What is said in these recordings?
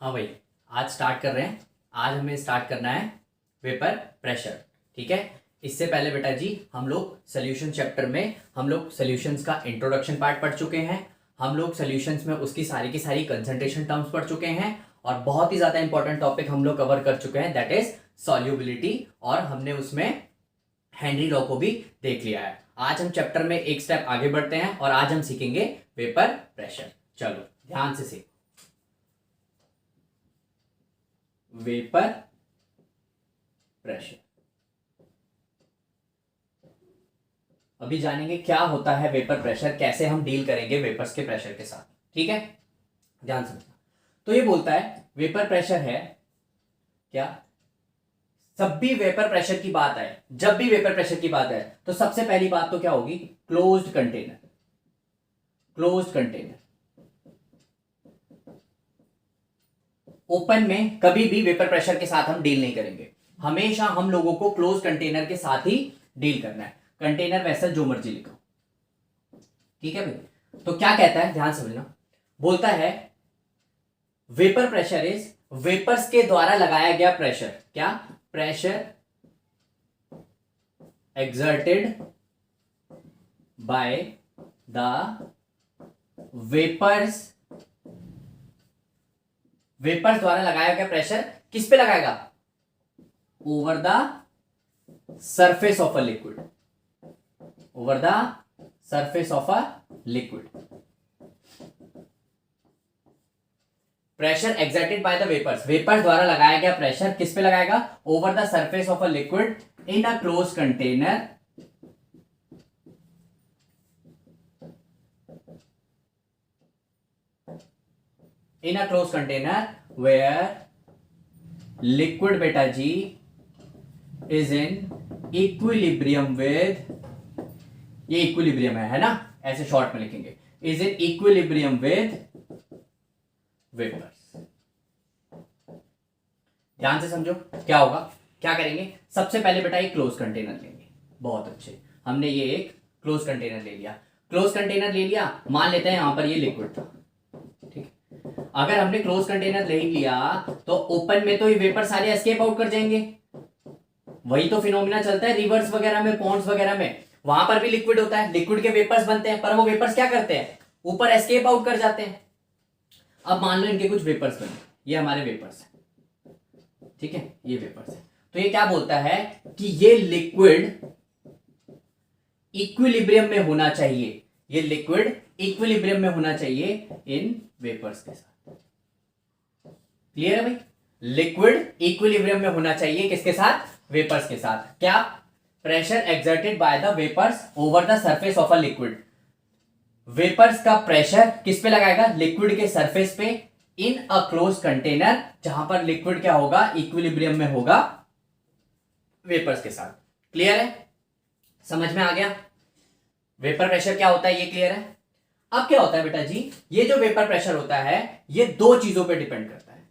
हाँ भाई, आज स्टार्ट कर रहे हैं। आज हमें स्टार्ट करना है वेपर प्रेशर। ठीक है, इससे पहले बेटा जी हम लोग सोल्यूशन चैप्टर में हम लोग सोल्यूशंस का इंट्रोडक्शन पार्ट पढ़ चुके हैं। हम लोग सोल्यूशंस में उसकी सारी की सारी कंसंट्रेशन टर्म्स पढ़ चुके हैं और बहुत ही ज़्यादा इंपॉर्टेंट टॉपिक हम लोग कवर कर चुके हैं, दैट इज सॉल्युबिलिटी। और हमने उसमें हेनरी लॉ को भी देख लिया है। आज हम चैप्टर में एक स्टेप आगे बढ़ते हैं और आज हम सीखेंगे वेपर प्रेशर। चलो ध्यान से सीखो। वेपर प्रेशर अभी जानेंगे क्या होता है वेपर प्रेशर, कैसे हम डील करेंगे वेपर्स के प्रेशर के साथ। ठीक है, ध्यान समझना। तो ये बोलता है वेपर प्रेशर है क्या, जब भी वेपर प्रेशर की बात आए, जब भी वेपर प्रेशर की बात आए तो सबसे पहली बात तो क्या होगी, closed container. Closed container, open में कभी भी वेपर प्रेशर के साथ हम डील नहीं करेंगे। हमेशा हम लोगों को क्लोज कंटेनर के साथ ही डील करना है। कंटेनर वेसल जो मर्जी लिखो, ठीक है भाई। तो क्या कहता है, ध्यान समझना। बोलता है वेपर प्रेशर इज वेपर्स के द्वारा लगाया गया प्रेशर। क्या, pressure exerted by the vapours द्वारा लगाया गया प्रेशर किस पे लगाएगा, over the surface of a liquid. Over the surface of a liquid, pressure exerted by the vapours द्वारा लगाया गया प्रेशर किस पे लगाएगा, over the surface of a liquid in a close container. In a close container where liquid बेटा जी is in equilibrium with, ये equilibrium है ना, ऐसे शॉर्ट में लिखेंगे, is in equilibrium with vapours. ध्यान से समझो क्या होगा, क्या करेंगे। सबसे पहले बेटा एक क्लोज कंटेनर लेंगे। बहुत अच्छे, हमने ये एक क्लोज कंटेनर ले लिया। क्लोज कंटेनर ले लिया, मान लेते हैं यहां पर ये लिक्विड था। ठीक है, अगर हमने क्लोज कंटेनर ले लिया तो ओपन में तो ये वेपर सारे एस्केप आउट कर जाएंगे। वही तो फिनोमिना चलता है रिवर्स वगैरह में, पॉन्ड्स वगैरह में। वहां पर भी लिक्विड होता है, लिक्विड के वेपर्स बनते हैं, पर वो वेपर्स क्या करते हैं, ऊपर एस्केप आउट कर जाते हैं। अब मान लो इनके कुछ वेपर्स बने, ये हमारे वेपर्स हैं, ठीक है, ये वेपर्स है। तो ये क्या बोलता है कि ये लिक्विड इक्विलिब्रियम में होना चाहिए, ये लिक्विड इक्विलिब्रियम में होना चाहिए इन वेपर्स के साथ। क्लियर है भाई, लिक्विड इक्विलिब्रियम में होना चाहिए किसके साथ, वेपर्स के साथ। क्या, pressure exerted by the vapours over the surface of a liquid. Vapours का प्रेशर किस पे लगाएगा, लिक्विड के सरफेस पे, इन अ क्लोज कंटेनर, जहां पर लिक्विड क्या होगा, इक्विलिब्रियम में होगा वेपर्स के साथ। क्लियर है, समझ में आ गया वेपर प्रेशर क्या होता है, ये क्लियर है। अब क्या होता है बेटा जी, ये जो वेपर प्रेशर होता है ये दो चीजों पे डिपेंड करता है।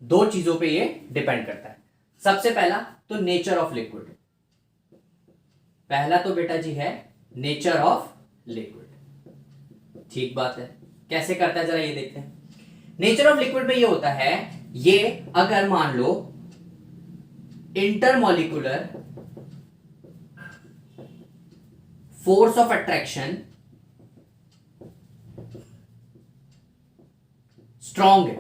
दो चीजों पे ये डिपेंड करता है। सबसे पहला तो नेचर ऑफ लिक्विड। पहला तो बेटा जी है नेचर ऑफ लिक्विड। ठीक बात है, कैसे करता है जरा ये देखते हैं। नेचर ऑफ लिक्विड में ये होता है, ये अगर मान लो intermolecular force of attraction strong है,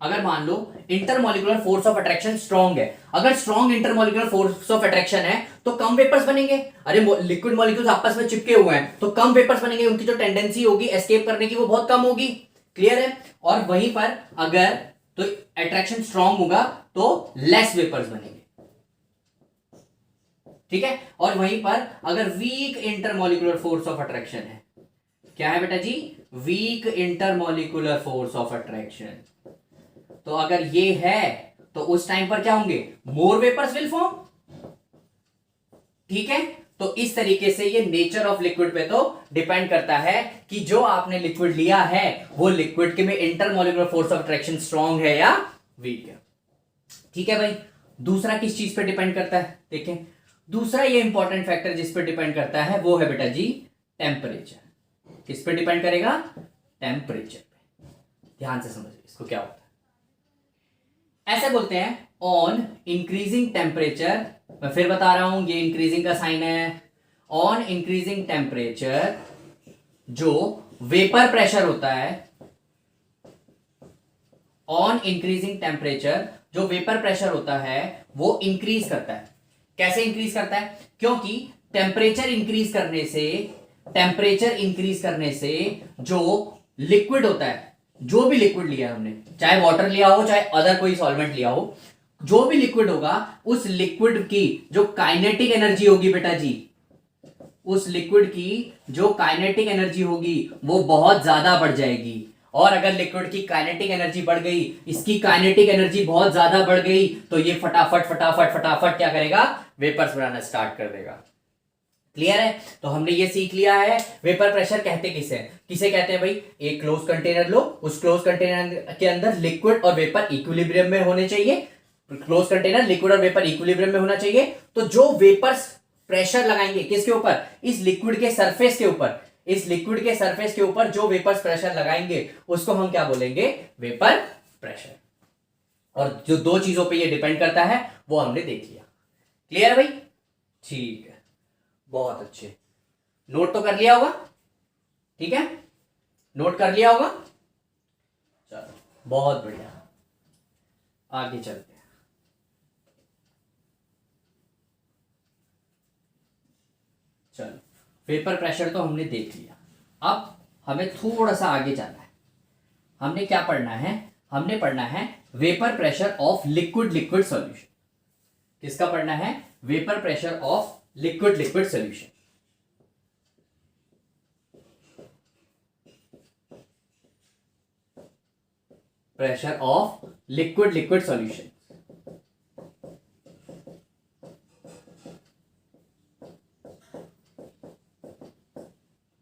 अगर मान लो intermolecular force of attraction strong है, अगर strong intermolecular force of attraction है तो कम वेपर्स बनेंगे। अरे लिक्विड मॉलिक्यूल्स आपस में चिपके हुए हैं तो कम वेपर्स बनेंगे, उनकी जो टेंडेंसी होगी एस्केप करने की वो बहुत कम होगी। क्लियर है, और वहीं पर अगर तो अट्रैक्शन स्ट्रॉन्ग होगा तो लेस वेपर्स बनेंगे। ठीक है, और वहीं पर अगर weak intermolecular force of attraction है, क्या है बेटा जी, weak intermolecular force of attraction, तो अगर ये है तो उस टाइम पर क्या होंगे, मोर वेपर्स विल फॉर्म। ठीक है, तो इस तरीके से ये नेचर ऑफ लिक्विड पे तो डिपेंड करता है कि जो आपने लिक्विड लिया है वो लिक्विड के में intermolecular force of attraction strong है या वीक है। ठीक है भाई, दूसरा किस चीज पे डिपेंड करता है, देखें दूसरा ये इंपॉर्टेंट फैक्टर जिस पे डिपेंड करता है वो है बेटा जी टेम्परेचर। किस पे डिपेंड करेगा, टेम्परेचर पे। ध्यान से समझिए इसको क्या होता है। ऐसे बोलते हैं ऑन इंक्रीजिंग टेम्परेचर, मैं फिर बता रहा हूं ये इंक्रीजिंग का साइन है। ऑन इंक्रीजिंग टेम्परेचर जो वेपर प्रेशर होता है, ऑन इंक्रीजिंग टेम्परेचर जो वेपर प्रेशर होता है वो इंक्रीज करता है। कैसे इंक्रीज करता है? क्योंकि टेम्परेचर इंक्रीज करने से जो लिक्विड होता है, जो भी लिक्विड लिया हमने, चाहे वाटर लिया हो चाहे अदर कोई सॉल्वेंट लिया हो, जो भी लिक्विड होगा उस लिक्विड की जो काइनेटिक एनर्जी होगी बेटा जी, उस लिक्विड की जो काइनेटिक एनर्जी होगी वो बहुत ज्यादा बढ़ जाएगी। और अगर लिक्विड की काइनेटिक एनर्जी बढ़ गई, इसकी काइनेटिक एनर्जी बहुत ज्यादा बढ़ गई, तो ये फटाफट फटाफट फटाफट क्या करेगा? वेपर्स बनाना स्टार्ट कर देगा। क्लियर है? तो हमने ये सीख लिया है वेपर प्रेशर कहते किसे कहते हैं भाई। एक क्लोज कंटेनर लो, उस क्लोज कंटेनर के अंदर लिक्विड और वेपर इक्विलिब्रियम में होने चाहिए। क्लोज कंटेनर लिक्विड और वेपर इक्विलिब्रियम में होना चाहिए। तो जो वेपर्स प्रेशर लगाएंगे किसके ऊपर? इस लिक्विड के सरफेस के ऊपर। इस लिक्विड के सरफेस के ऊपर जो वेपर्स प्रेशर लगाएंगे उसको हम क्या बोलेंगे? Vapour pressure. और जो दो चीजों पे ये डिपेंड करता है वो हमने देख लिया। क्लियर है भाई? ठीक है, बहुत अच्छे। नोट तो कर लिया होगा? ठीक है, नोट कर लिया होगा? चलो बहुत बढ़िया, आगे चलते हैं। चलो वेपर प्रेशर तो हमने देख लिया। अब हमें थोड़ा सा आगे जाना है। हमने क्या पढ़ना है? हमने पढ़ना है vapour pressure of liquid solution. किसका पढ़ना है? Vapour pressure of liquid solution. Pressure of liquid solution.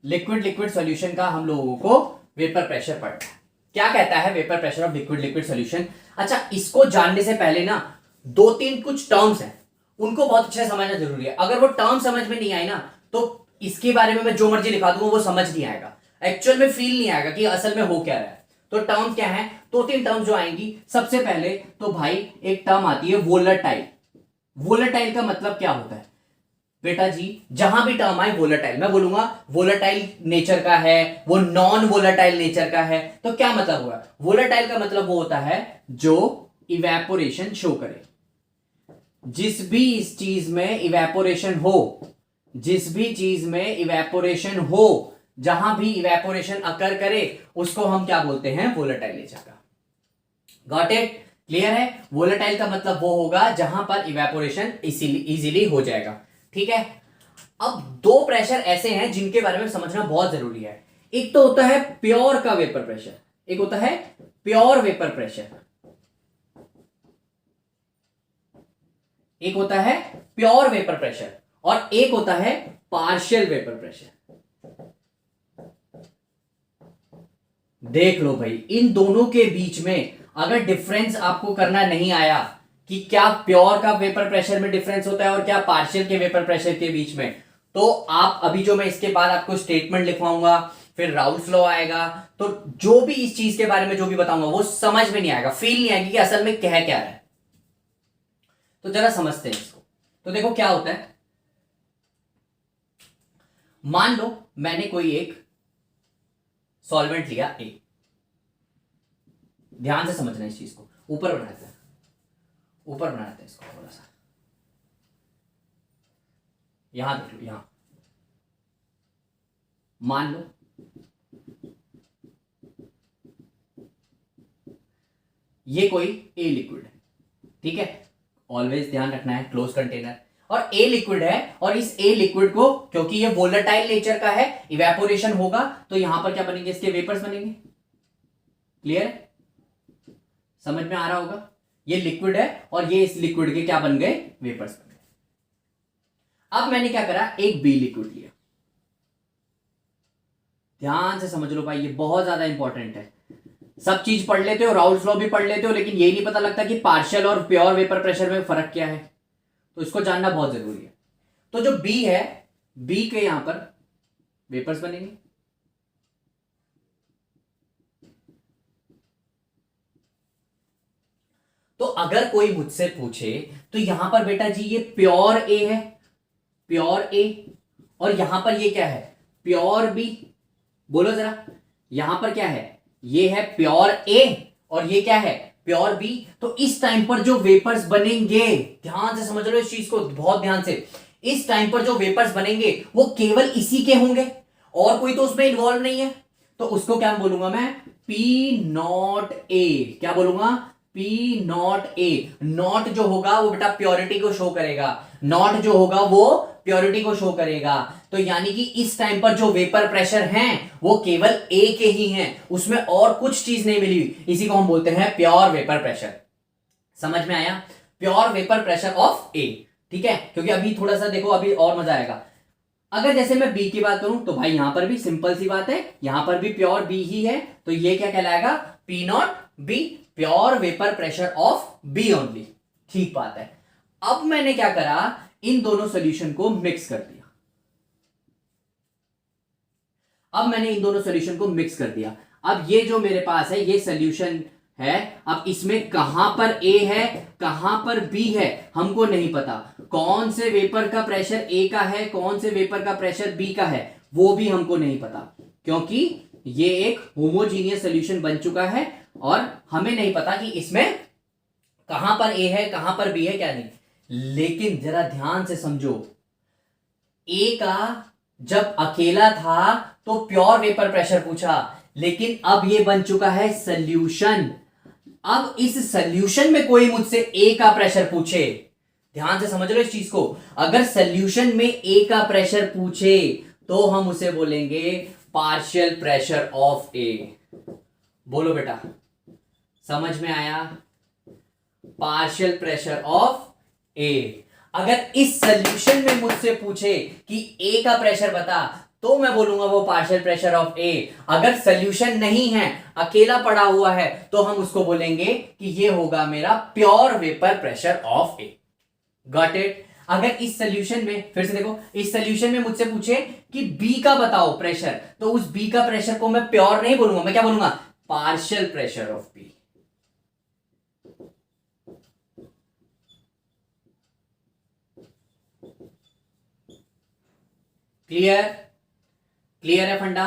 Liquid solution का हम लोगों को वेपर प्रेशर पढ़ना है। क्या कहता है vapour pressure of liquid solution? अच्छा, इसको जानने से पहले ना दो तीन कुछ टर्म्स हैं, उनको बहुत अच्छे से समझना जरूरी है। अगर वो टर्म समझ में नहीं आई ना तो इसके बारे में मैं जो मर्जी लिखा दूंगा वो समझ नहीं आएगा, एक्चुअल में फील नहीं आएगा कि असल में हो क्या रहा है। तो टर्म क्या है? दो तीन टर्म जो आएंगी, सबसे पहले तो भाई एक टर्म आती है वोलेटाइल। वोलेटाइल का मतलब क्या होता है बेटा जी? जहां भी टर्म आए वोलेटाइल, मैं बोलूंगा वोलेटाइल नेचर का है, वो नॉन वोलेटाइल नेचर का है, तो क्या मतलब हुआ? वोलेटाइल का मतलब वो होता है जो इवेपोरेशन शो करे। जिस भी इस चीज में इवेपोरेशन हो, जिस भी चीज में इवेपोरेशन हो, जहां भी इवेपोरेशन अकर करे, उसको हम क्या बोलते हैं? वोलेटाइल नेचर का। Got it? क्लियर है? वोलेटाइल का मतलब वो होगा जहां पर इवेपोरेशन इजीली हो जाएगा। ठीक है, अब दो प्रेशर ऐसे हैं जिनके बारे में समझना बहुत जरूरी है। एक तो होता है प्योर का वेपर प्रेशर, एक होता है प्योर वेपर प्रेशर, एक होता है प्योर वेपर प्रेशर और एक होता है पार्शियल वेपर प्रेशर। देख लो भाई, इन दोनों के बीच में अगर डिफरेंस आपको करना नहीं आया कि क्या प्योर का वेपर प्रेशर में डिफरेंस होता है और क्या पार्शियल के वेपर प्रेशर के बीच में, तो आप अभी जो मैं इसके बाद आपको स्टेटमेंट लिखवाऊंगा, फिर राउल्स लॉ आएगा, तो जो भी इस चीज के बारे में जो भी बताऊंगा वो समझ में नहीं आएगा, फील नहीं आएगी कि असल में कह क्या रहा है। तो जरा समझते हैं इसको। तो देखो क्या होता है, मान लो मैंने कोई एक सॉल्वेंट लिया ए, ध्यान से समझना इस चीज को, ऊपर बनाते हैं, ऊपर बनाते हैं इसको थोड़ा सा, यहां देख लो, यहां मान लो ये कोई ए लिक्विड है, ठीक है, ऑलवेज ध्यान रखना है क्लोज कंटेनर, और ए लिक्विड है, और इस ए लिक्विड को क्योंकि ये वोलेटाइल नेचर का है, इवेपोरेशन होगा तो यहां पर क्या बनेंगे? इसके वेपर्स बनेंगे। क्लियर है? समझ में आ रहा होगा? ये लिक्विड है और ये इस लिक्विड के क्या बन गए? वेपर्स बन गए। अब मैंने क्या करा? एक बी लिक्विड लिया। ध्यान से समझ लो भाई, ये बहुत ज्यादा इंपॉर्टेंट है। सब चीज पढ़ लेते हो, राउल्स लॉ भी पढ़ लेते हो, लेकिन ये नहीं पता लगता कि पार्शियल और प्योर वेपर प्रेशर में फर्क क्या है, तो इसको जानना बहुत जरूरी है। तो जो बी है, बी के यहां पर वेपर्स बनेंगे, तो अगर कोई मुझसे पूछे तो यहां पर बेटा जी ये प्योर ए है, प्योर ए, और यहां पर ये क्या है, प्योर बी। बोलो जरा, यहां पर क्या है, ये है प्योर ए और ये क्या है, प्योर बी। तो इस टाइम पर जो वेपर्स बनेंगे, ध्यान से समझ लो इस चीज को, बहुत ध्यान से, इस टाइम पर जो वेपर्स बनेंगे वो केवल इसी के होंगे और कोई तो उसमें इन्वॉल्व नहीं है। तो उसको क्या बोलूंगा मैं, पी नॉट ए। क्या बोलूंगा, पी नॉट ए। नॉट जो होगा वो बेटा प्योरिटी को शो करेगा, नॉट जो होगा वो प्योरिटी को शो करेगा। तो यानी कि इस टाइम पर जो वेपर प्रेशर हैं वो केवल ए के ही हैं, उसमें और कुछ चीज नहीं मिली। इसी को हम बोलते हैं प्योर वेपर प्रेशर। समझ में आया, प्योर वेपर प्रेशर ऑफ ए। ठीक है, क्योंकि अभी थोड़ा सा देखो, अभी और मजा आएगा। अगर जैसे मैं बी की बात करूं तो भाई यहां पर भी सिंपल सी बात है, यहां पर भी प्योर बी ही है, तो ये क्या कहलाएगा, P naught B, pure vapour pressure of B only. ठीक बात है। अब मैंने क्या करा, इन दोनों सॉल्यूशन को मिक्स कर दिया। अब मैंने इन दोनों सॉल्यूशन को मिक्स कर दिया। अब ये जो मेरे पास है ये सॉल्यूशन है, अब इसमें कहां पर ए है कहां पर बी है हमको नहीं पता, कौन से वेपर का प्रेशर ए का है कौन से वेपर का प्रेशर बी का है वो भी हमको नहीं पता, क्योंकि ये एक होमोजीनियस सॉल्यूशन बन चुका है और हमें नहीं पता कि इसमें कहां पर ए है कहां पर बी है क्या नहीं। लेकिन जरा ध्यान से समझो, ए का जब अकेला था तो प्योर वेपर प्रेशर पूछा, लेकिन अब ये बन चुका है सॉल्यूशन। अब इस सॉल्यूशन में कोई मुझसे ए का प्रेशर पूछे, ध्यान से समझ लो इस चीज को, अगर सॉल्यूशन में ए का प्रेशर पूछे तो हम उसे बोलेंगे पार्शियल प्रेशर ऑफ ए। बोलो बेटा, समझ में आया, पार्शियल प्रेशर ऑफ ए। अगर इस सॉल्यूशन में मुझसे पूछे कि ए का प्रेशर बता तो मैं बोलूंगा वो पार्शियल प्रेशर ऑफ ए। अगर सॉल्यूशन नहीं है, अकेला पड़ा हुआ है, तो हम उसको बोलेंगे कि ये होगा मेरा pure vapour pressure of A. Got it. अगर इस सॉल्यूशन में, फिर से देखो, इस सॉल्यूशन में मुझसे पूछे कि बी का बताओ प्रेशर, तो उस बी का प्रेशर को मैं प्योर नहीं बोलूंगा, मैं क्या बोलूंगा, partial pressure of B. Clear, clear है फंडा।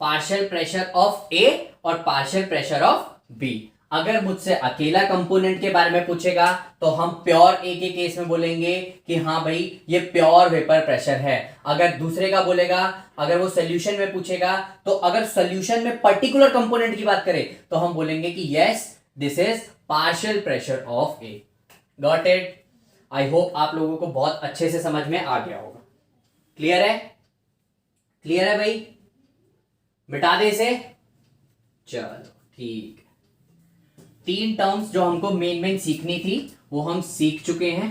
पार्शियल प्रेशर ऑफ ए और पार्शियल प्रेशर ऑफ बी। अगर मुझसे अकेला कंपोनेंट के बारे में पूछेगा तो हम प्योर ए के केस में बोलेंगे कि हाँ भाई ये प्योर वेपर प्रेशर है। अगर दूसरे का बोलेगा, अगर वो सॉल्यूशन में पूछेगा, तो अगर सॉल्यूशन में पर्टिकुलर कंपोनेंट की बात करें तो हम बोलेंगे कि yes this is partial pressure of A. Got it. I hope आप लोगों को बहुत अच्छे से समझ में आ गया होगा। क्लियर है, क्लियर है भाई, मिटा दे इसे। चलो ठीक है, 3 टर्म्स जो हमको मेन सीखनी थी वो हम सीख चुके हैं।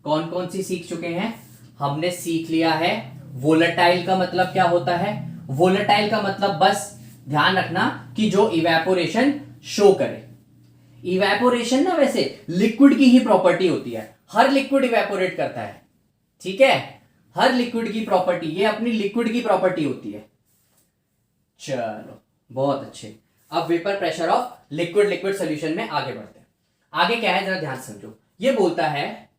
कौन कौन सी सीख चुके हैं, हमने सीख लिया है वोलेटाइल का मतलब क्या होता है। वोलेटाइल का मतलब बस ध्यान रखना कि जो इवेपोरेशन शो करे। इवेपोरेशन ना वैसे लिक्विड की ही प्रॉपर्टी होती है, हर लिक्विड इवेपोरेट करता है, ठीक है, हर लिक्विड की प्रॉपर्टी, ये अपनी लिक्विड की प्रॉपर्टी होती है। चलो बहुत अच्छे। अब vapour pressure of liquid, liquid solution में आगे बढ़ते हैं। आगे क्या है जरा ध्यान समझो, ये बोलता है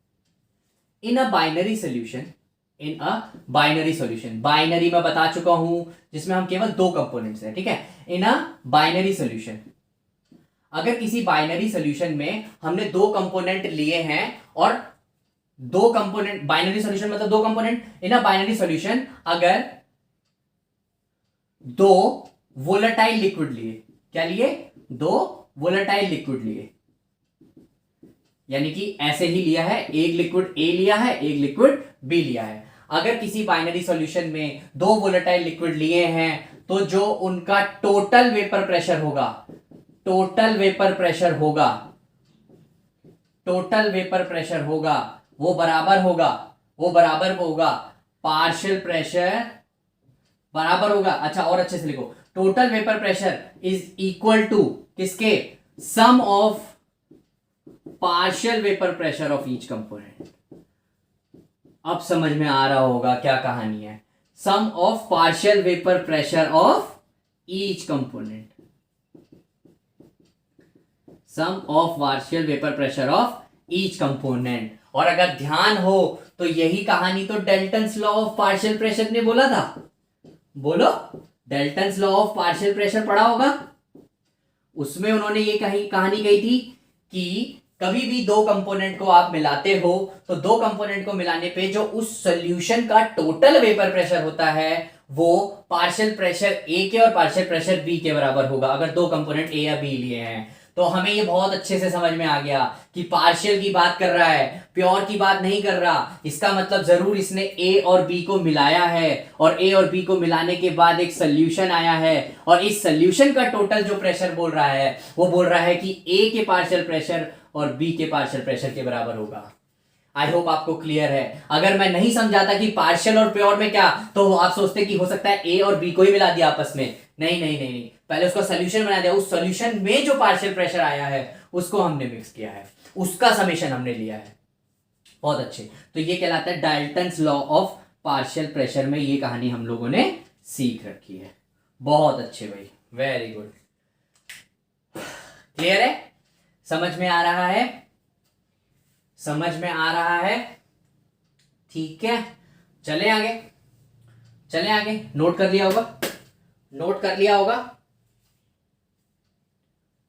in a binary solution, in a binary solution, binary में बता चुका हूं जिसमें हम केवल 2 कंपोनेंट्स हैं, ठीक है। इन अ बाइनरी सॉल्यूशन, अगर किसी बाइनरी सॉल्यूशन में हमने 2 कंपोनेंट लिए हैं और 2 कंपोनेंट, बाइनरी सॉल्यूशन मतलब 2 component, in a binary solution अगर 2 वोलेटाइल लिक्विड लिए, क्या लिए, 2 वोलेटाइल लिक्विड लिए, यानी कि ऐसे ही लिया है, एक लिक्विड ए लिया है एक लिक्विड बी लिया है। अगर किसी बाइनरी सॉल्यूशन में 2 वोलेटाइल लिक्विड लिए हैं तो जो उनका टोटल वेपर प्रेशर होगा, टोटल वेपर प्रेशर होगा, टोटल वेपर प्रेशर होगा वो बराबर होगा, वो बराबर होगा पार्शियल प्रेशर बराबर होगा, अच्छा और अच्छे से लिखो, total vapour pressure is equal to किसके, sum of partial vapour pressure of each component. अब समझ में आ रहा होगा क्या कहानी है, sum of partial vapour pressure of each component. Sum of partial vapour pressure of each component. और अगर ध्यान हो तो यही कहानी तो Dalton's law of partial pressure ने बोला था। बोलो, Dalton's law of partial pressure पढ़ा होगा। उसमें उन्होंने ये कहानी कही थी कि कभी भी दो कंपोनेंट को आप मिलाते हो तो दो कंपोनेंट को मिलाने पे जो उस सॉल्यूशन का टोटल वेपर प्रेशर होता है वो पार्शियल प्रेशर ए के और पार्शियल प्रेशर बी के बराबर होगा, अगर दो कंपोनेंट ए या बी लिए हैं। तो हमें ये बहुत अच्छे से समझ में आ गया कि पार्शियल की बात कर रहा है, प्योर की बात नहीं कर रहा। इसका मतलब जरूर इसने ए और बी को मिलाया है और ए और बी को मिलाने के बाद एक सोल्यूशन आया है और इस सोल्यूशन का टोटल जो प्रेशर बोल रहा है वो बोल रहा है कि ए के पार्शियल प्रेशर और बी के पार्शियल प्रेशर के बराबर होगा। आई होप आपको क्लियर है। अगर मैं नहीं समझाता कि पार्शियल और प्योर में क्या, तो आप सोचते कि हो सकता है ए और बी को ही मिला दिया आपस में। नहीं नहीं नहीं नहीं, पहले उसका सोल्यूशन बना दिया, उस सोल्यूशन में जो पार्शियल प्रेशर आया है उसको हमने मिक्स किया है, उसका समेशन हमने लिया है। बहुत अच्छे। तो ये कहलाता है Dalton's law of partial pressure में ये कहानी हम लोगों ने सीख रखी है। बहुत अच्छे भाई, वेरी गुड। क्लियर है? समझ में आ रहा है? समझ में आ रहा है? ठीक है, चले आगे, चले आगे। नोट कर लिया होगा, नोट कर लिया होगा।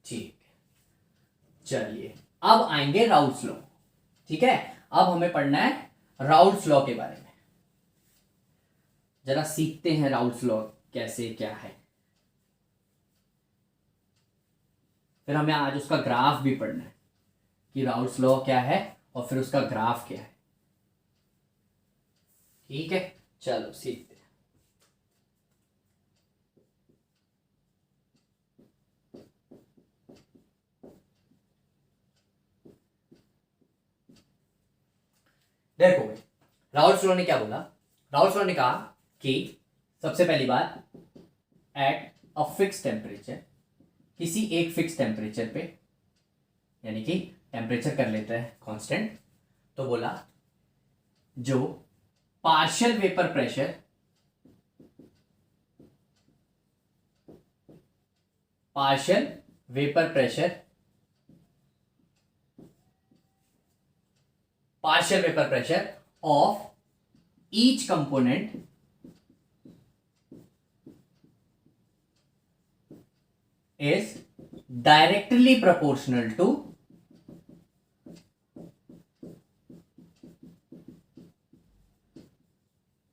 ठीक, चलिए अब आएंगे राउल्स लॉ। ठीक है, अब हमें पढ़ना है राउल्स लॉ के बारे में। जरा सीखते हैं राउल्स लॉ कैसे क्या है, फिर हमें आज उसका ग्राफ भी पढ़ना है कि राउल्स लॉ क्या है और फिर उसका ग्राफ क्या है। ठीक है, चलो सीखते हैं। देखो भाई, राउल्स लॉ ने क्या बोला? राउल्स लॉ ने कहा कि सबसे पहली बात, एट अ फिक्स टेम्परेचर, किसी एक फिक्स टेम्परेचर पे, यानी कि टेम्परेचर कर लेते हैं कांस्टेंट, तो बोला जो partial vapour pressure of each component is directly proportional to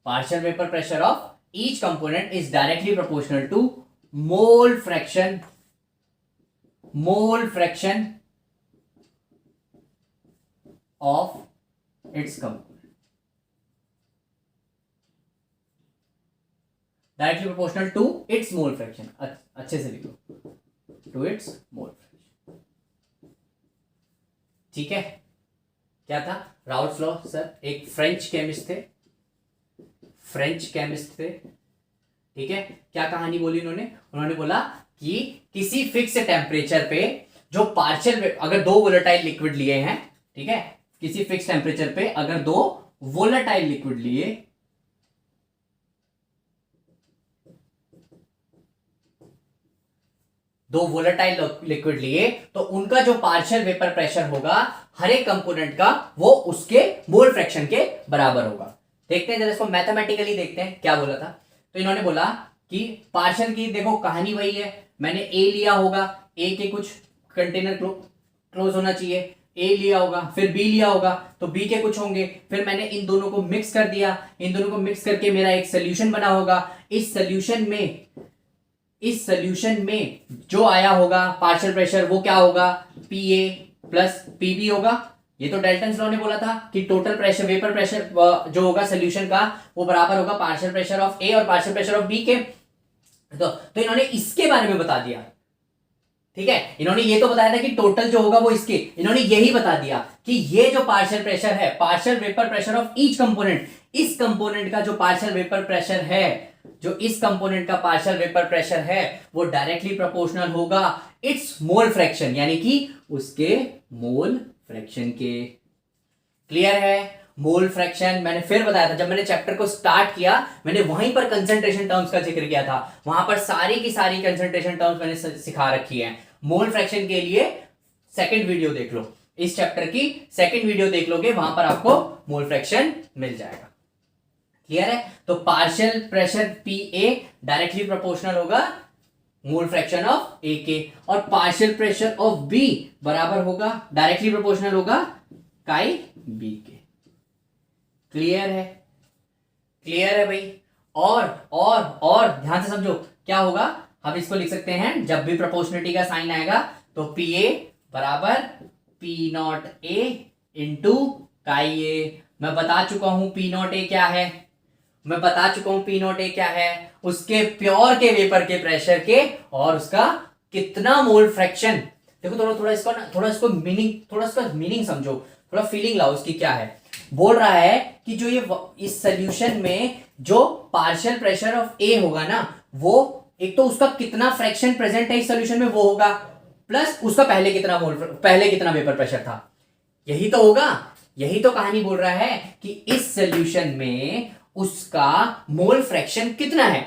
partial vapor pressure of each component is directly proportional to mole fraction of its component, directly proportional to its mole fraction। अच्छे से लिखो, to it's mole fraction. ठीक है, क्या था Raoult's law? Sir एक French chemist थे, ठीक है। क्या कहानी बोली उन्होंने बोला कि किसी फिक्स टेम्परेचर पे जो पार्शियल, अगर दो वोलेटाइल लिक्विड लिए हैं, ठीक है, किसी फिक्स टेम्परेचर पे अगर दो वोलेटाइल लिक्विड लिए, तो उनका जो पार्शियल वेपर प्रेशर होगा हर एक कंपोनेंट का, वो उसके मोल फ्रैक्शन के बराबर होगा। देखते हैं जरा इसको मैथमेटिकली देखते हैं क्या बोला था। तो इन्होंने बोला कि पार्शियल की देखो कहानी वही है, मैंने ए लिया होगा, ए के कुछ कंटेनर क्लोज होना चाहिए, ए लिया होगा, फिर बी लिया होगा तो बी के कुछ होंगे, फिर मैंने इन दोनों को मिक्स कर दिया, इन दोनों को मिक्स करके मेरा एक सोल्यूशन बना होगा। इस सोल्यूशन में जो आया होगा पार्शियल प्रेशर वो क्या होगा, P A plus P B होगा। ये तो डाल्टन्स लॉ ने बोला था कि टोटल प्रेशर, वेपर प्रेशर जो होगा सोल्यूशन का वो बराबर होगा पार्शियल प्रेशर ऑफ ए और पार्शियल प्रेशर ऑफ बी के। तो इन्होंने इसके बारे में बता दिया, ठीक है। इन्होंने ये तो बताया था कि टोटल जो होगा वो इसके, इन्होंने यही बता दिया कि ये जो पार्शियल प्रेशर है, partial vapour pressure of each component, इस कंपोनेंट का जो पार्शियल वेपर प्रेशर है, जो इस कंपोनेंट का पार्शियल वेपर प्रेशर है वो डायरेक्टली प्रोपोर्शनल होगा इट्स मोल फ्रैक्शन, यानी कि उसके मोल फ्रैक्शन के। क्लियर है? मोल फ्रैक्शन मैंने फिर बताया था, जब मैंने चैप्टर को स्टार्ट किया मैंने वहीं पर कंसंट्रेशन टर्म्स का जिक्र किया था, वहां पर सारी की सारी कंसंट्रेशन टर्म्स मैंने सिखा रखी है। मोल फ्रैक्शन के लिए सेकंड वीडियो देख लो, इस चैप्टर की सेकंड वीडियो देख लोगे, वहां पर आपको मोल फ्रैक्शन मिल जाएगा। क्लियर है? तो partial pressure P A directly proportional होगा मोल फ्रैक्शन ऑफ ए के, और पार्शियल प्रेशर ऑफ बी बराबर होगा, डायरेक्टली प्रोपोर्शनल होगा काई बी के। क्लियर है? क्लियर है भाई? और ध्यान से समझो क्या होगा, हम इसको लिख सकते हैं, जब भी प्रोपोर्शनलिटी का साइन आएगा तो पी ए बराबर P not A into chi ए। मैं बता चुका हूं पी नॉट ए क्या है, मैं बता चुका हूं पी नॉट ए क्या है, उसके प्योर के वेपर के प्रेशर के और उसका कितना मोल फ्रैक्शन। देखो थोड़ा इसको मीनिंग समझो, थोड़ा फीलिंग लाओ इसकी क्या है। बोल रहा है कि जो ये इस सोल्यूशन में जो पार्शियल प्रेशर ऑफ ए होगा ना, वो एक तो उसका कितना फ्रैक्शन प्रेजेंट है इस सोल्यूशन में वो होगा, प्लस उसका पहले कितना वेपर प्रेशर था, यही तो होगा। यही तो कहानी बोल रहा है कि इस सोल्यूशन में उसका मोल फ्रैक्शन कितना है,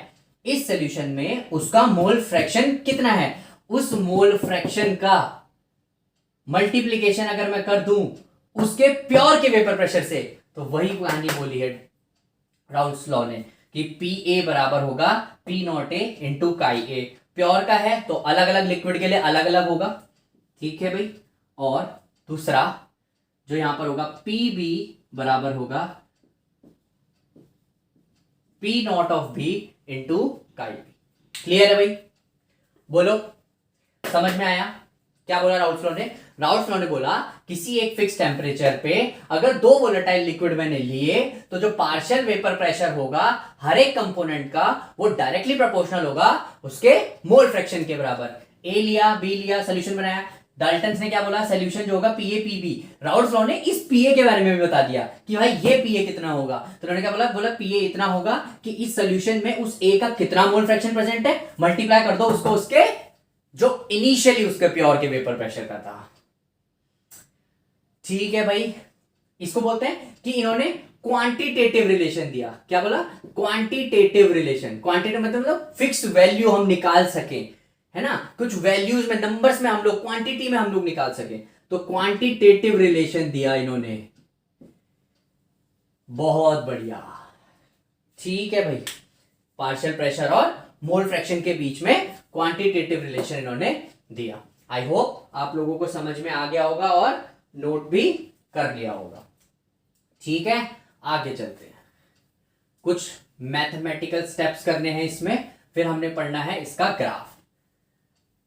इस सोल्यूशन में उसका मोल फ्रैक्शन कितना है, उस मोल फ्रैक्शन का मल्टीप्लीकेशन अगर मैं कर दूं उसके प्योर के वेपर प्रेशर से, तो वही कहानी बोली है राउल्स लॉ ने कि पी ए बराबर होगा P not A into chi A. Pure का है तो अलग अलग लिक्विड के लिए अलग अलग होगा, ठीक है भाई। और दूसरा जो यहां पर होगा पी बी बराबर होगा P not of B into chi B. Clear है भाई? बोलो, समझ में आया क्या बोला राउल्स लॉ ने? राउल्स लॉ ने बोला किसी एक फिक्स टेम्परेचर पे अगर दो वोलेटाइल लिक्विड मैंने लिए तो जो पार्शियल वेपर प्रेशर होगा हर एक कंपोनेंट का वो डायरेक्टली प्रोपोर्शनल होगा उसके मोल फ्रैक्शन के बराबर। ए लिया, बी लिया, सोल्यूशन बनाया, डाल्टन्स ने क्या बोला, सोल्यूशन जो होगा पीए पीबी। राउल्स लॉ ने इस पीए के बारे में भी बता दिया कि भाई ये पीए कितना होगा, तो उन्होंने क्या बोला पीए इतना होगा कि इस सोल्यूशन में उस ए का कितना मोल फ्रैक्शन प्रेजेंट है, मल्टीप्लाई कर दो उसको उसके जो इनिशियली उसके प्योर के वेपर प्रेशर का था। ठीक है भाई, इसको बोलते हैं कि इन्होंने क्वांटिटेटिव रिलेशन दिया। क्या बोला? Quantitative relation. क्वांटिटेटिव मतलब फिक्स वैल्यू हम निकाल सके, है ना, कुछ वैल्यूज में, नंबर्स में हम लोग, क्वांटिटी में हम लोग निकाल सके, तो क्वांटिटेटिव रिलेशन दिया इन्होंने। बहुत बढ़िया, ठीक है भाई। पार्शियल प्रेशर और मोल फ्रैक्शन के बीच में क्वांटिटेटिव रिलेशन इन्होंने दिया। आई होप आप लोगों को समझ में आ गया होगा और नोट भी कर लिया होगा। ठीक है, आगे चलते हैं, कुछ मैथमेटिकल स्टेप्स करने हैं इसमें, फिर हमने पढ़ना है इसका ग्राफ।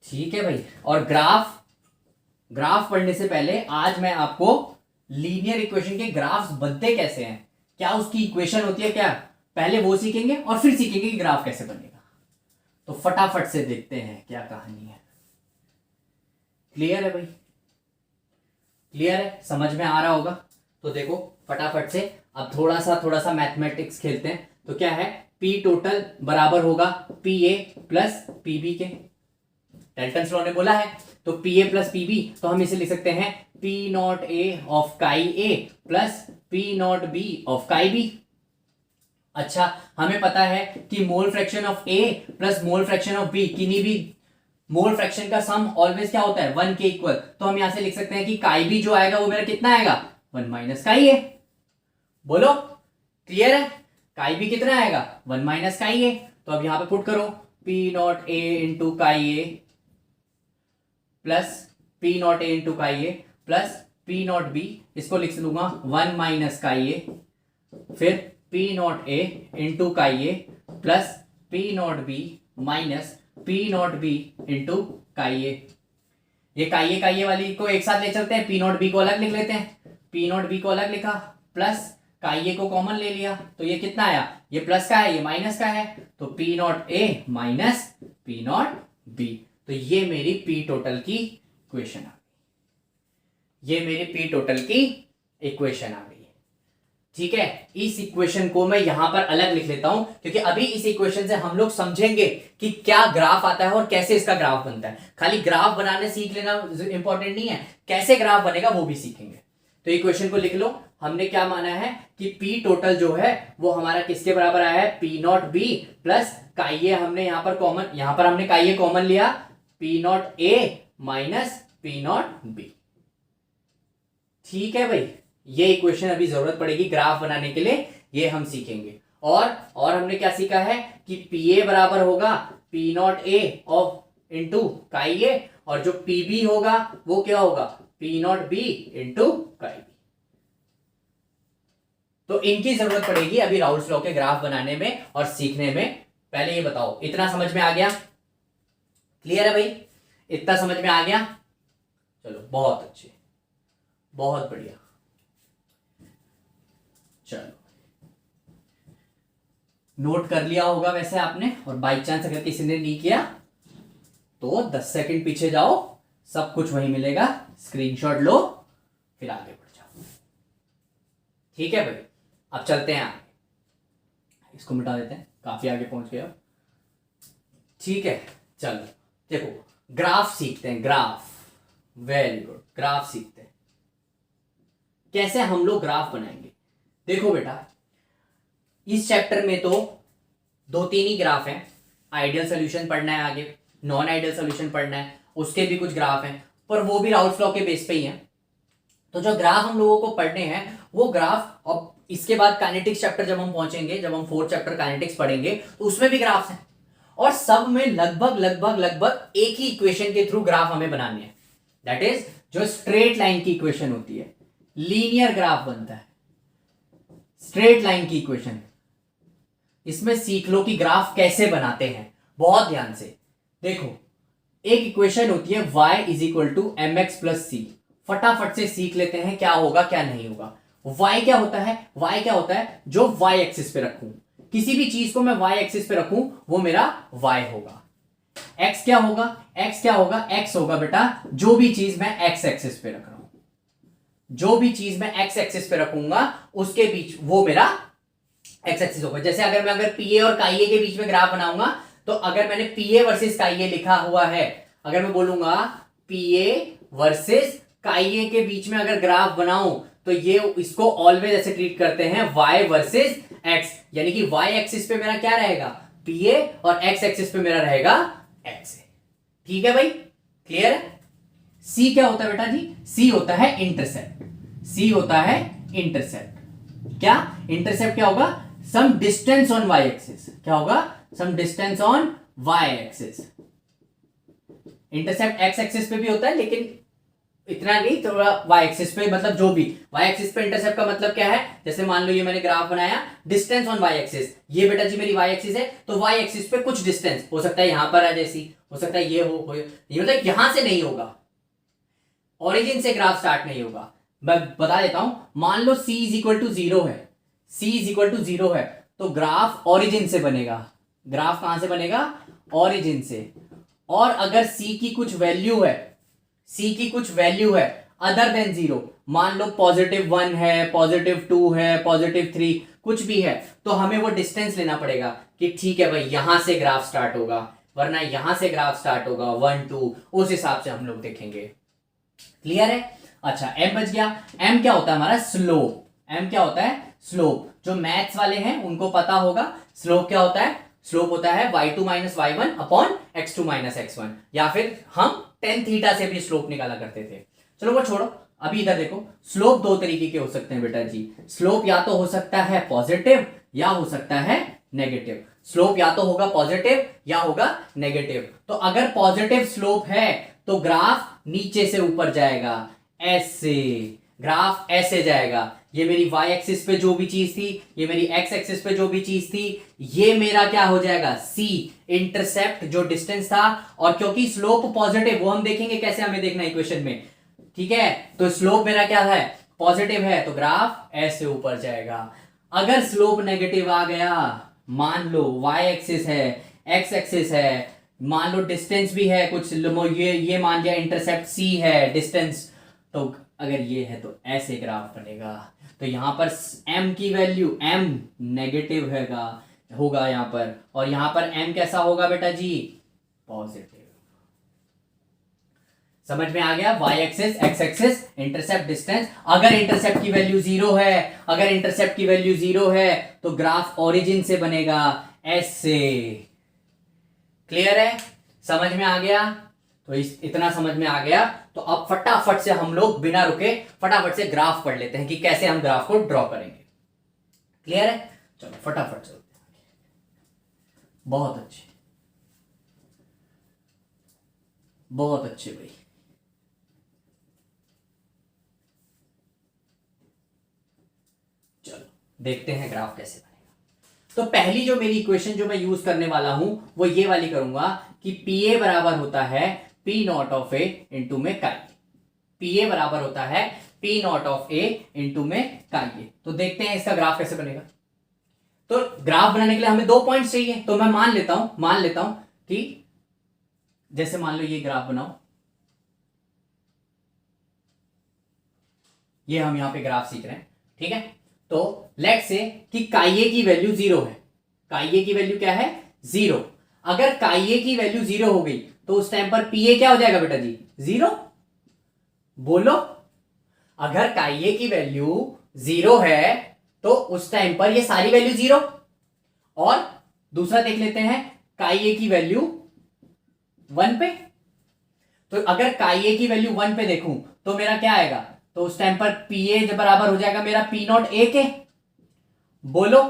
ठीक है भाई, और ग्राफ पढ़ने से पहले आज मैं आपको लीनियर इक्वेशन के ग्राफ्स बनते कैसे हैं, क्या उसकी इक्वेशन होती है क्या, पहले वो सीखेंगे और फिर सीखेंगे कि ग्राफ कैसे बनेगा। तो फटाफट से देखते हैं क्या कहानी है। क्लियर है भाई? क्लियर है? समझ में आ रहा होगा? तो देखो फटाफट से अब थोड़ा सा मैथमेटिक्स खेलते हैं। तो क्या है, पी टोटल बराबर होगा P A plus P B के। डाल्टन्स लॉ ने बोला है तो P A plus P B, तो हम इसे लिख सकते हैं P not A of chi A plus P naught B of chi B. अच्छा, हमें पता है कि mole fraction of A plus mole fraction of B, किन्हीं भी मोल फ्रैक्शन का सम ऑलवेज क्या होता है, 1 के इक्वल। तो हम यहां से लिख सकते हैं कि काई बी जो आएगा वो मेरा कितना आएगा, 1 माइनस काई ए। बोलो, क्लियर है? काई बी कितना आएगा, 1 माइनस काई ए। तो अब यहां पे पुट करो P not A into chi A plus P not A into chi A plus P naught B, इसको लिख लूंगा 1 माइनस काई ए, फिर P not A into chi A plus P naught B minus P naught B into chi A. ये काई ए वाली को एक साथ ले चलते हैं, पी नॉट बी को अलग लिख लेते हैं, पी नॉट बी को अलग लिखा प्लस काई ए को कॉमन ले लिया, तो ये कितना आया, ये प्लस का है ये माइनस का है, तो P not a minus P naught B. तो ये मेरी पी टोटल की इक्वेशन आ गई, ये मेरी पी टोटल की इक्वेशन आ गई। ठीक है, इस इक्वेशन को मैं यहां पर अलग लिख लेता हूं क्योंकि अभी इस इक्वेशन से हम लोग समझेंगे कि क्या ग्राफ आता है और कैसे इसका ग्राफ बनता है। खाली ग्राफ बनाने सीख लेना इंपॉर्टेंट नहीं है, कैसे ग्राफ बनेगा वो भी सीखेंगे। तो इक्वेशन को लिख लो, हमने क्या माना है कि पी टोटल जो है वो हमारा किसके बराबर आया है, P naught B plus chi ए, हमने यहां पर हमने काई ए कॉमन लिया, P not a minus P naught B. ठीक है भाई, ये इक्वेशन अभी जरूरत पड़ेगी ग्राफ बनाने के लिए, ये हम सीखेंगे। और हमने क्या सीखा है कि पी ए बराबर होगा P not A of into chi ए, और जो पी बी होगा वो क्या होगा P naught B into chi B. तो इनकी जरूरत पड़ेगी अभी राउल्स लॉ के ग्राफ बनाने में और सीखने में। पहले ये बताओ, इतना समझ में आ गया? क्लियर है भाई? इतना समझ में आ गया? चलो बहुत अच्छे, बहुत बढ़िया। चलो नोट कर लिया होगा वैसे आपने, और बाई चांस अगर किसी ने नहीं किया तो 10 सेकंड पीछे जाओ, सब कुछ वहीं मिलेगा, स्क्रीनशॉट लो, फिर आगे बढ़ जाओ। ठीक है भाई, अब चलते हैं आगे, इसको मिटा देते हैं, काफी आगे पहुंच गए अब। ठीक है, चलो देखो ग्राफ सीखते हैं, ग्राफ। वेरी गुड, ग्राफ सीखते हैं। कैसे हम लोग ग्राफ बनाएंगे? देखो बेटा, इस चैप्टर में तो 2-3 ही ग्राफ हैं। आइडियल सॉल्यूशन पढ़ना है, आगे नॉन आइडियल सॉल्यूशन पढ़ना है, उसके भी कुछ ग्राफ हैं, पर वो भी राउल्स लॉ के बेस पे ही हैं। तो जो ग्राफ हम लोगों को पढ़ने हैं वो ग्राफ, और इसके बाद काइनेटिक्स चैप्टर जब हम पहुंचेंगे, जब हम 4th चैप्टर काइनेटिक्स पढ़ेंगे, तो उसमें भी ग्राफ्स हैं, और सब में लगभग लगभग लगभग एक ही इक्वेशन के थ्रू ग्राफ हमें बनाने हैं। दैट इज जो स्ट्रेट लाइन की इक्वेशन होती है, लीनियर ग्राफ बनता है, स्ट्रेट लाइन की इक्वेशन। इसमें सीख लो कि ग्राफ कैसे बनाते हैं, बहुत ध्यान से देखो। एक इक्वेशन होती है y is equal to M X plus C. फटाफट से सीख लेते हैं क्या होगा क्या नहीं होगा। y क्या होता है? y क्या होता है? जो y एक्सिस पे रखूं, किसी भी चीज को मैं y एक्सिस पे रखूं वो मेरा y होगा। x क्या होगा? x क्या होगा? x होगा बेटा जो भी चीज मैं x एक्सिस पे रख रहा हूं, जो भी चीज मैं x एक्सिस पे रखूंगा उसके बीच वो मेरा x एक्सिस होगा। जैसे अगर पीए और काईए के बीच में ग्राफ बनाऊंगा, तो अगर मैंने पीए वर्सेस काईए लिखा हुआ है, अगर मैं बोलूंगा पीए वर्सेस काईए के बीच में अगर ग्राफ बनाऊं, तो ये इसको ऑलवेज ऐसे ट्रीट करते हैं y वर्सेस x, यानी कि y एक्सिस पे मेरा क्या रहेगा पीए, और x एक्सिस पे मेरा रहेगा x। ठीक है भाई, क्लियर है? c क्या होता है बेटा जी? c होता है इंटरसेप्ट। c होता है इंटरसेप्ट। क्या इंटरसेप्ट क्या होगा? Some distance on y axis. क्या होगा? Some distance on y axis. Intercept x axis पे भी होता है, लेकिन इतना नहीं, थोड़ा y एक्सिस पे, मतलब जो भी y एक्सिस पे इंटरसेप्ट का मतलब क्या है? जैसे मान लो ये मैंने ग्राफ बनाया, डिस्टेंस ऑन y एक्सिस, ये बेटा जी मेरी y एक्सिस है, तो y एक्सिस पे कुछ डिस्टेंस हो सकता है, यहां पर है जैसी, हो सकता है ये ये मतलब यहां से नहीं होगा, ओरिजिन से ग्राफ स्टार्ट नहीं होगा। मैं बता देता हूं, मान लो c इज इक्वल टू 0 है, c इज इक्वल टू 0 है, तो ग्राफ ओरिजिन से बनेगा। ग्राफ कहां से बनेगा? ओरिजिन से। और अगर c की कुछ वैल्यू है, c की कुछ वैल्यू है अदर देन 0, मान लो +1 है, +2 है, +3 कुछ भी है, तो हमें वो डिस्टेंस लेना पड़ेगा कि ठीक है भाई यहां से ग्राफ स्टार्ट होगा, वरना यहां से ग्राफ स्टार्ट होगा 1 2, उस हिसाब से हम लोग देखेंगे। क्लियर है? अच्छा, m बच गया। m क्या होता है हमारा? स्लोप। m क्या होता है? स्लोप। जो मैथ्स वाले हैं उनको पता होगा स्लोप क्या होता है। स्लोप होता है y2 minus y1 upon x2 minus x1, या फिर हम tan थीटा से भी स्लोप निकाला करते थे। चलो वो छोड़ो, अभी इधर देखो, स्लोप 2 तरीके के हो सकते हैं बेटा जी। स्लोप या तो हो सकता है पॉजिटिव या हो सकता है नेगेटिव। स्लोप या तो होगा पॉजिटिव या होगा नेगेटिव। तो अगर पॉजिटिव स्लोप है तो ग्राफ नीचे से ऊपर जाएगा, ऐसे ग्राफ ऐसे जाएगा। ये मेरी y एक्सिस पे जो भी चीज थी, ये मेरी x एक्सिस पे जो भी चीज थी, ये मेरा क्या हो जाएगा? c, इंटरसेप्ट जो डिस्टेंस था। और क्योंकि स्लोप पॉजिटिव, वो हम देखेंगे कैसे हमें देखना इक्वेशन में, ठीक है? तो स्लोप मेरा क्या है? पॉजिटिव है, तो ग्राफ ऐसे ऊपर जाएगा। अगर स्लोप नेगेटिव आ गया, मान लो y एक्सिस है, x एक्सिस है, मान लो डिस्टेंस भी है कुछ, ये मान लिया इंटरसेप्ट c है, डिस्टेंस, तो अगर ये है तो ऐसे ग्राफ बनेगा। तो यहां पर m की वैल्यू, m नेगेटिव होगा यहां पर, और यहां पर m कैसा होगा बेटा जी? पॉजिटिव। समझ में आ गया? y axis, x axis, intercept, distance. अगर इंटरसेप्ट की वैल्यू 0 है, अगर इंटरसेप्ट की वैल्यू 0 है तो ग्राफ ओरिजिन से बनेगा ऐसे। क्लियर है? समझ में आ गया? तो इतना समझ में आ गया। तो अब फटाफट से हम लोग बिना रुके फटाफट से ग्राफ पढ़ लेते हैं कि कैसे हम ग्राफ को ड्रॉ करेंगे। क्लियर है? चलो फटाफट चलते हैं। बहुत अच्छे, बहुत अच्छे भाई। चलो देखते हैं ग्राफ कैसे बनेगा। तो पहली जो मेरी इक्वेशन जो मैं यूज करने वाला हूं वो ये वाली करूंगा कि पी ए बराबर होता है P not of A into में काई। पी ए बराबर होता है P not of A into में काई। तो देखते हैं इसका ग्राफ कैसे बनेगा। तो ग्राफ बनाने के लिए हमें 2 पॉइंट्स चाहिए। तो मैं मान लेता हूं कि जैसे मान लो ये ग्राफ बनाओ, ये हम यहां पे ग्राफ सीख रहे हैं, ठीक है। तो लेट्स से कि काई ए की वैल्यू 0 है। काई ए की वैल्यू क्या है? 0। अगर काई ए की वैल्यू 0 हो गई तो उस टाइम पर पी ए क्या हो जाएगा बेटा जी? 0। बोलो, अगर काई ए की वैल्यू 0 है तो उस टाइम पर ये सारी वैल्यू 0। और दूसरा देख लेते हैं, काई ए की वैल्यू 1 पे। तो अगर काई ए की वैल्यू 1 पे देखूं तो मेरा क्या आएगा? तो उस टाइम पर पी ए जब बराबर हो जाएगा मेरा पी नॉट ए के। बोलो,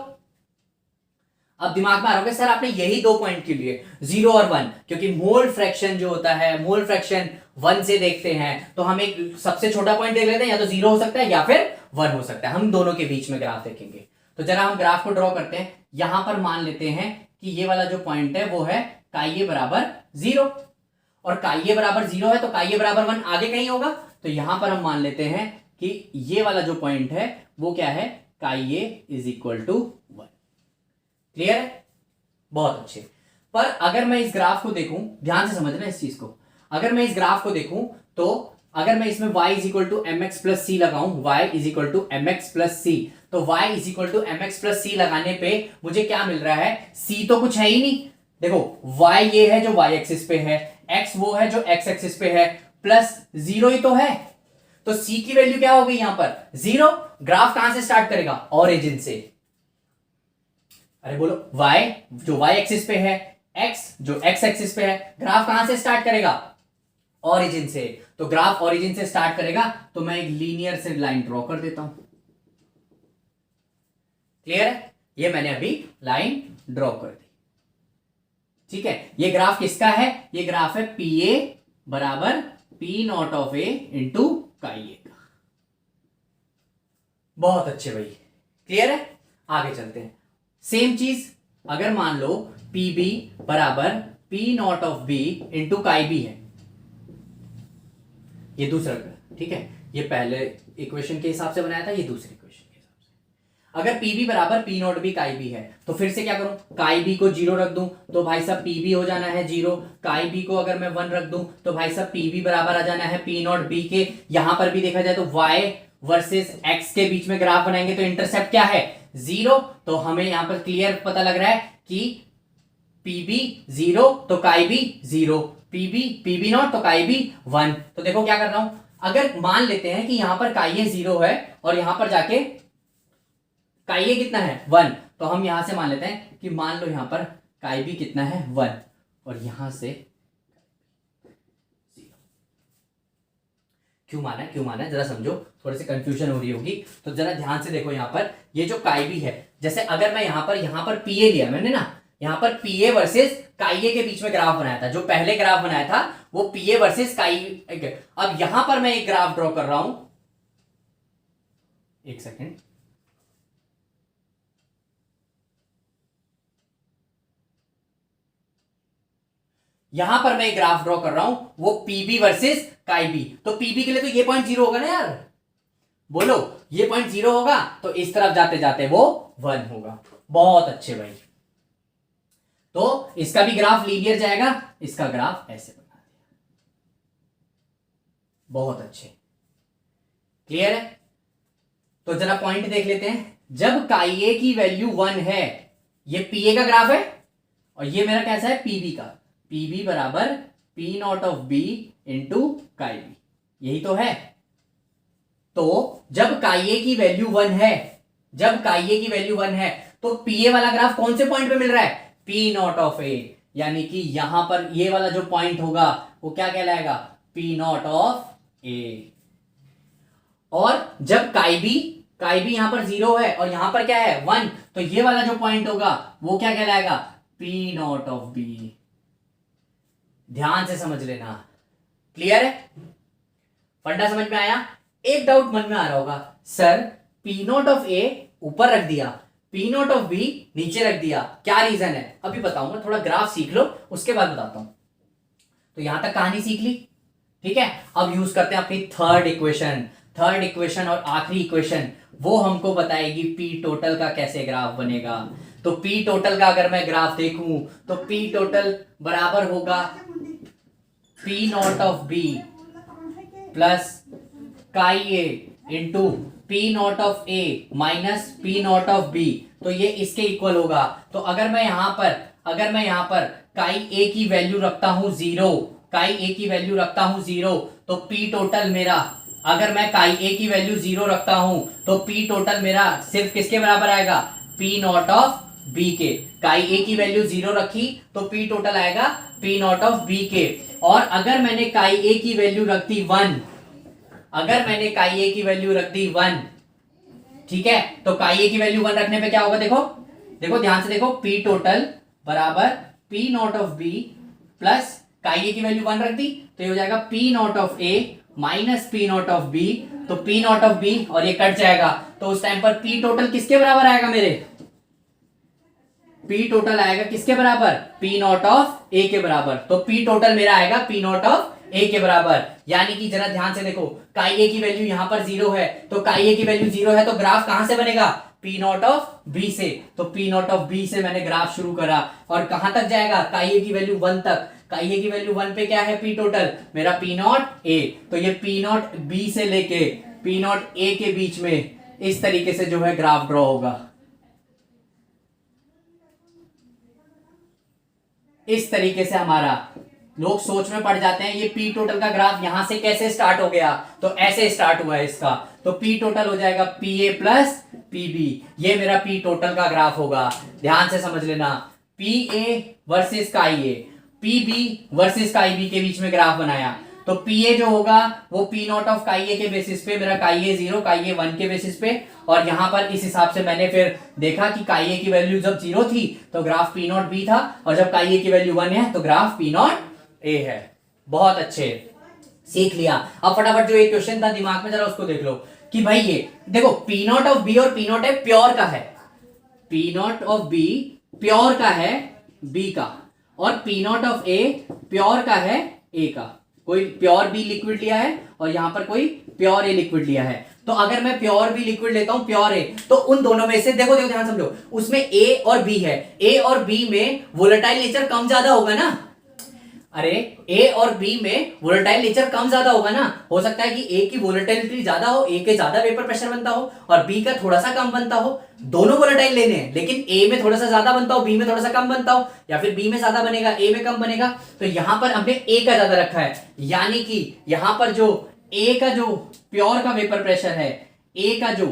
अब दिमाग में आ रहा होगा सर आपने यही 2 पॉइंट के लिए 0 और 1, क्योंकि मोल फ्रैक्शन जो होता है, मोल फ्रैक्शन 1 से देखते हैं तो हम एक सबसे छोटा पॉइंट देख लेते हैं, या तो 0 हो सकता है या फिर 1 हो सकता है। हम दोनों के बीच में ग्राफ देखेंगे। तो जरा हम ग्राफ को ड्रॉ करते हैं। यहां पर मान लेते हैं कि ये वाला जो पॉइंट है वो है काई ए बराबर 0, और काई ए बराबर 0 है तो काई ए बराबर 1 आगे कहीं होगा। तो यहां पर हम मान लेते हैं कि ये वाला जो पॉइंट है वो क्या है? काई ए इज इक्वल टू 1। क्लियर है? बहुत अच्छे। पर अगर मैं इस ग्राफ को देखूं, ध्यान से समझना इस चीज को, अगर मैं इस ग्राफ को देखूं तो अगर मैं इसमें y is equal to M X plus C लगाऊं, y is equal to M X plus C, तो y is equal to M X plus C लगाने पे मुझे क्या मिल रहा है? c तो कुछ है ही नहीं। देखो y ये है जो y एक्सिस पे है, x वो है जो x एक्सिस पे है, प्लस 0 ही तो है। तो c की वैल्यू क्या हो गई यहां पर? 0। ग्राफ कहां से स्टार्ट करेगा? ओरिजिन से। अरे बोलो, y जो y एक्सिस पे है, x जो x एक्सिस पे है, ग्राफ कहां से स्टार्ट करेगा? ओरिजिन से। तो ग्राफ ओरिजिन से स्टार्ट करेगा तो मैं एक लीनियर से लाइन ड्रॉ कर देता हूं। क्लियर है? ये मैंने अभी लाइन ड्रॉ कर दी, ठीक है। ये ग्राफ किसका है? ये ग्राफ है पी ए बराबर P not of A into chi ए का। बहुत अच्छे भाई, क्लियर है? आगे चलते हैं। सेम चीज अगर मान लो पी बी बराबर P not of B into chi B है, ये दूसरा, ठीक है। ये पहले इक्वेशन के हिसाब से बनाया था, ये दूसरी इक्वेशन के हिसाब से। अगर पी बी बराबर पी नॉट बी काई बी है तो फिर से क्या करूं? काई बी को 0 रख दूं तो भाई साहब पी बी हो जाना है 0। काई बी को अगर मैं 1 रख दूं तो भाई साहब पी बी बराबर आ जाना है पी नॉट बी के। यहां पर भी देखा जाए तो y वर्सेस x के बीच में ग्राफ बनाएंगे तो इंटरसेप्ट क्या है? 0। तो हमें यहां पर क्लियर पता लग रहा है कि पी बी 0 तो काई बी 0, पी बी नॉट तो काई बी 1। तो देखो क्या कर रहा हूं, अगर मान लेते हैं कि यहां पर काई ए 0 है और यहां पर जाके काई ए कितना है? 1, तो हम यहां से मान लेते हैं कि मान लो यहां पर काई बी कितना है? 1, और यहां से 0। क्यों माना है जरा समझो, थोड़ी सी कंफ्यूजन हो रही होगी। तो जरा ध्यान से देखो, यहां पर ये जो काई बी है, जैसे अगर मैं यहां पर पी ए लिया मैंने ना, यहां पर पी ए वर्सेस काई ए के बीच में ग्राफ बनाया था। जो पहले ग्राफ बनाया था वो पी ए वर्सेस काई। अब यहां पर मैं एक ग्राफ ड्रॉ कर रहा हूं, एक सेकेंड। यहां पर मैं एक ग्राफ ड्रॉ कर रहा हूं, वो पीबी वर्सेस काई बी। तो पीबी के लिए तो ये पॉइंट 0 होगा ना यार? बोलो, ये पॉइंट 0 होगा तो इस तरफ जाते जाते वो 1 होगा। बहुत अच्छे भाई। तो इसका भी ग्राफ लीनियर जाएगा, इसका ग्राफ ऐसे बना दिया। बहुत अच्छे, क्लियर है? तो जरा पॉइंट देख लेते हैं। जब काई ए की वैल्यू 1 है, ये पी ए का ग्राफ है और ये मेरा कैसा है? पीबी का। पीबी बराबर P not of B into chi B, यही तो है। तो जब काई ए की वैल्यू 1 है, जब काई ए की वैल्यू 1 है तो पी ए वाला ग्राफ कौन से पॉइंट पे मिल रहा है? पी नॉट ऑफ ए। यानी कि यहां पर ये वाला जो पॉइंट होगा वो क्या कहलाएगा, पी नॉट ऑफ ए। और जब काई बी यहां पर 0 है और यहां पर क्या है 1, तो ये वाला जो पॉइंट होगा वो क्या कहलाएगा, पी नॉट ऑफ बी। ध्यान से समझ लेना, क्लियर है, फंडा समझ में आया। एक डाउट मन में आ रहा होगा, सर पी नॉट ऑफ ए ऊपर रख दिया, पी नॉट ऑफ बी नीचे रख दिया, क्या रीजन है, अभी बताऊंगा, थोड़ा ग्राफ सीख लो उसके बाद बताता हूं। तो यहां तक कहानी सीख ली, ठीक है। अब यूज करते हैं अपनी थर्ड इक्वेशन और आखिरी इक्वेशन, वो हमको बताएगी पी टोटल का कैसे ग्राफ बनेगा। तो पी टोटल का अगर मैं ग्राफ देखूं तो पी टोटल बराबर होगा P not of B plus chi A into P not of A minus P not of B. तो ये इसके इक्वल होगा। तो अगर मैं यहां पर काई ए की वैल्यू रखता हूं 0, तो पी टोटल मेरा, अगर मैं काई ए की वैल्यू 0 रखता हूं तो पी टोटल मेरा सिर्फ किसके बराबर आएगा, पी नॉट ऑफ बी के। काई ए की वैल्यू 0 रखी तो पी टोटल आएगा पी नॉट ऑफ बी के। और अगर मैंने काई ए की वैल्यू रख दी 1, ठीक है, तो काई ए की वैल्यू 1 रखने पे क्या होगा, देखो ध्यान से देखो, पी टोटल बराबर P not of B plus chi A की वैल्यू 1 रख दी तो ये हो जाएगा P not of A minus P not of B. तो पी नॉट ऑफ बी और ये कट जाएगा, तो उस टाइम पर पी टोटल किसके बराबर आएगा, मेरे पी टोटल आएगा किसके बराबर, पी नॉट ऑफ ए के बराबर। तो पी टोटल मेरा आएगा पी नॉट ऑफ ए के बराबर। यानी कि जरा ध्यान से देखो, काई ए की वैल्यू यहां पर 0 है, तो काई ए की वैल्यू 0 है तो ग्राफ कहां से बनेगा, पी नॉट ऑफ बी से। तो पी नॉट ऑफ बी से मैंने ग्राफ शुरू करा और कहां तक जाएगा, काई ए की वैल्यू 1 तक। काई ए की वैल्यू 1 पे क्या है, पी टोटल मेरा पी नॉट ए। तो ये पी नॉट बी से लेके पी नॉट ए के बीच में इस तरीके से जो है ग्राफ ड्रॉ होगा, इस तरीके से। हमारा लोग सोच में पड़ जाते हैं ये पी टोटल का ग्राफ यहां से कैसे स्टार्ट हो गया, तो ऐसे स्टार्ट हुआ है इसका। तो पी टोटल हो जाएगा P A plus P B, ये मेरा पी टोटल का ग्राफ होगा। ध्यान से समझ लेना, पी ए वर्सेस काई ए, पी बी वर्सेस काई बी के बीच में ग्राफ बनाया। तो पी ए जो होगा वो पी नॉट ऑफ काई ए के बेसिस पे, मेरा काई ए 0 काई ए 1 के बेसिस पे। और यहां पर इस हिसाब से मैंने फिर देखा कि काई ए की वैल्यू जब 0 थी तो ग्राफ पी नॉट बी था, और जब काई ए की वैल्यू 1 है तो ग्राफ पी नॉट ए है। बहुत अच्छे, सीख लिया। अब फटाफट जो एक क्वेश्चन था दिमाग में, जरा उसको देख लो कि भाई ये देखो, पी नॉट ऑफ बी और पी नॉट ए प्योर का है, P not of B pure का है बी का, और P not of A pure का है ए का। कोई प्योर बी लिक्विड लिया है और यहां पर कोई प्योर ए लिक्विड लिया है। तो अगर मैं प्योर बी लिक्विड लेता हूं प्योर ए, तो उन दोनों में से देखो ध्यान समझो, उसमें ए और बी है, ए और बी में वोलेटाइल नेचर कम ज्यादा होगा ना। अरे ए और बी में वोलेटाइल नेचर कम ज्यादा होगा ना। हो सकता है कि ए की वोलेटिलिटी ज्यादा हो, ए के ज्यादा वेपर प्रेशर बनता हो और बी का थोड़ा सा कम बनता हो। दोनों वोलेटाइल लेने हैं, लेकिन ए में थोड़ा सा ज्यादा बनता हो, बी में थोड़ा सा कम बनता हो, या फिर बी में ज्यादा बनेगा ए में कम बनेगा। तो यहां पर हमने ए का ज्यादा रखा है, यानी कि यहां पर जो ए का जो प्योर का वेपर प्रेशर है, ए का जो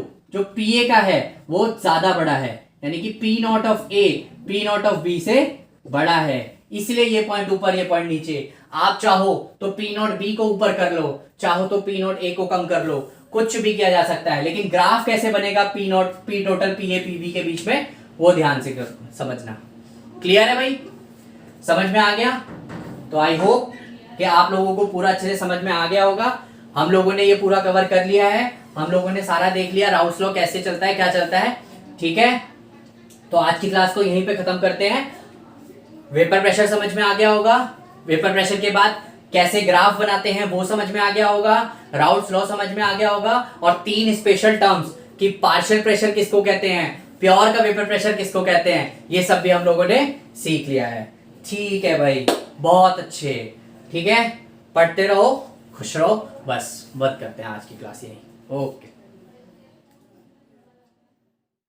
पी ए का है वो ज्यादा बड़ा है, यानी कि P not of A P not of B से बड़ा है। इसलिए ये पॉइंट ऊपर, ये पॉइंट नीचे। आप चाहो तो पी नॉट बी को ऊपर कर लो, चाहो तो पी नॉट ए को कम कर लो, कुछ भी किया जा सकता है। लेकिन ग्राफ कैसे बनेगा P nought P total P A P B के बीच में, वो ध्यान से समझना। क्लियर है भाई, समझ में आ गया? तो आई होप कि आप लोगों को पूरा अच्छे से समझ में आ गया होगा। हम लोगों ने ये पूरा कवर कर लिया है, हम लोगों ने सारा देख लिया राउल्स लॉ कैसे चलता है, क्या चलता है। ठीक है, तो आज की क्लास को यहीं पे खत्म करते हैं। वेपर प्रेशर समझ में आ गया होगा, वेपर प्रेशर के बाद कैसे ग्राफ बनाते हैं वो समझ में आ गया होगा, राउल्स लॉ समझ में आ गया होगा, और 3 स्पेशल टर्म्स कि पार्शियल प्रेशर किसको कहते हैं, प्योर का वेपर प्रेशर किसको कहते हैं, ये सब भी हम लोगों ने सीख लिया है। ठीक है भाई, बहुत अच्छे। ठीक है, पढ़ते रहो, खुश रहो, बस बंद करते हैं आज की क्लास यही। ओके।